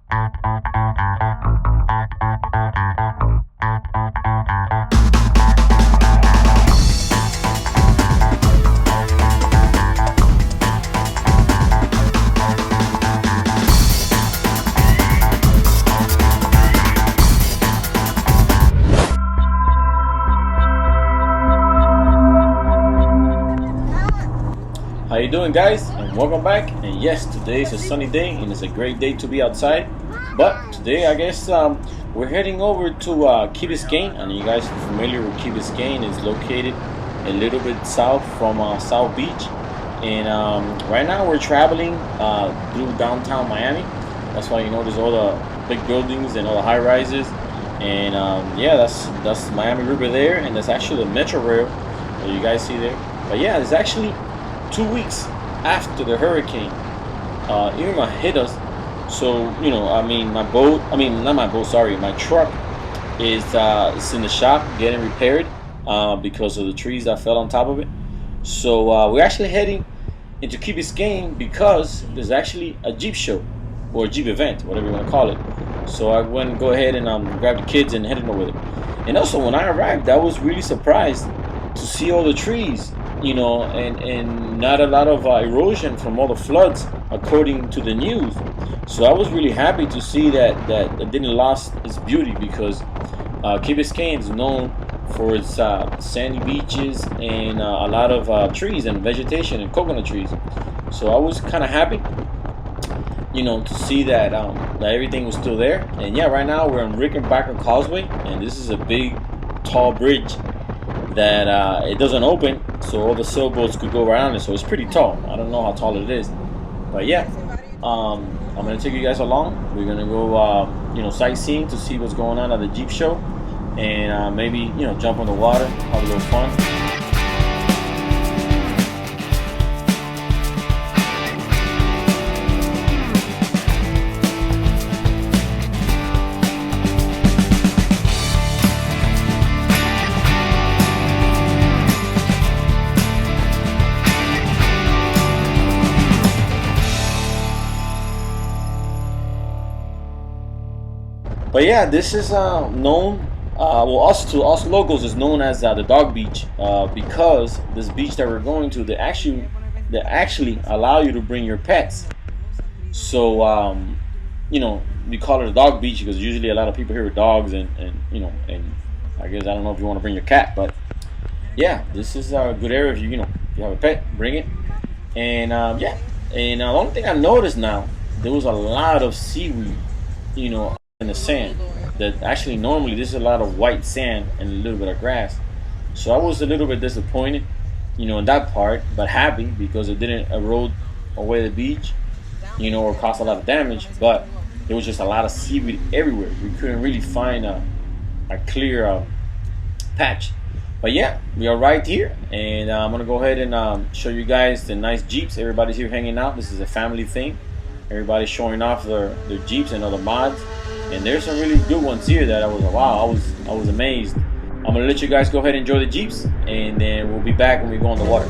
How you doing, guys? And welcome back. And yes, today is a sunny day and it's a great day to be outside. But today, I guess we're heading over to Key Biscayne. And you guys are familiar with Key Biscayne. It's located a little bit south from South Beach. And right now we're traveling through downtown Miami. That's why you notice all the big buildings and all the high rises. And yeah, that's Miami River there, and that's actually the Metro Rail that you guys see there. But yeah, it's actually 2 weeks after the hurricane Irma hit us. So you know, I mean, my truck is it's in the shop getting repaired because of the trees that fell on top of it. So we're actually heading into Key Biscayne because there's actually a Jeep show or a Jeep event, whatever you want to call it. So I went and go ahead and grab the kids and headed over there. And also, when I arrived, I was really surprised to see all the trees, you know, and not a lot of erosion from all the floods, according to the news. So I was really happy to see that it didn't lose its beauty, because Key Biscayne is known for its sandy beaches and a lot of trees and vegetation and coconut trees. So I was kind of happy, you know, to see that that everything was still there. And yeah, right now we're on Rickenbacker Causeway, and this is a big, tall bridge that it doesn't open, so all the sailboats could go around it. So it's pretty tall. I don't know how tall it is, but yeah, I'm gonna take you guys along. We're gonna go, you know, sightseeing to see what's going on at the Jeep show, and maybe, you know, jump on the water, have a little fun. But yeah, this is known, well, also to us locals, is known as the Dog Beach, because this beach that we're going to, they actually allow you to bring your pets. So you know, we call it a dog beach because usually a lot of people here with dogs, and you know, and I guess, I don't know if you want to bring your cat, but yeah, this is a good area if you if you have a pet, bring it. And yeah, and the only thing I noticed now, there was a lot of seaweed, you know, in the sand. That actually, normally there's a lot of white sand and a little bit of grass. So I was a little bit disappointed, you know, in that part, but happy because it didn't erode away the beach, you know, or cause a lot of damage. But there was just a lot of seaweed everywhere. We couldn't really find a clear patch. But yeah, we are right here, and I'm gonna go ahead and show you guys the nice Jeeps. Everybody's here hanging out. This is a family thing. Everybody's showing off their Jeeps and other mods. And there's some really good ones here that I was amazed. I'm gonna let you guys go ahead and enjoy the Jeeps, and then we'll be back when we go on the water.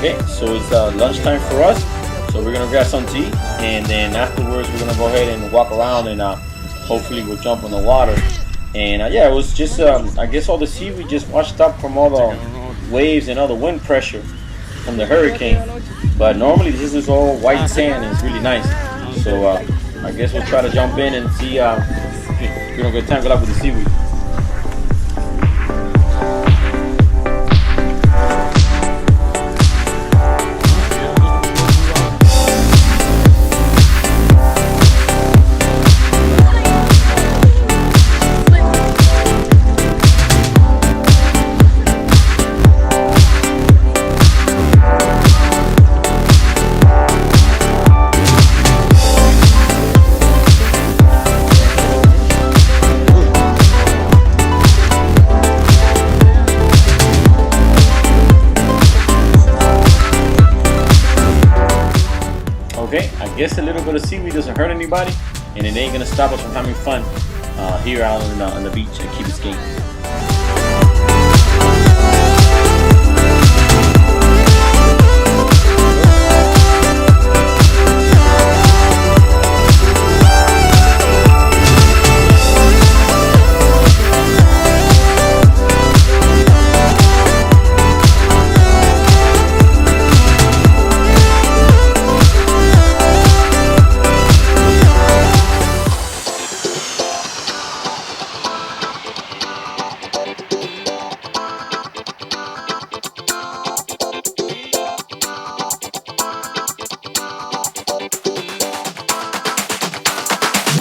Okay, so it's lunchtime for us, so we're gonna grab something to eat, and then afterwards we're gonna go ahead and walk around, and hopefully we'll jump in the water. And yeah, it was just I guess all the seaweed just washed up from all the waves and all the wind pressure from the hurricane. But normally this is all white sand and it's really nice. So I guess we'll try to jump in and see if we don't get tangled up with the seaweed. Okay, I guess a little bit of seaweed doesn't hurt anybody, and it ain't gonna stop us from having fun here out on the beach at Key Biscayne.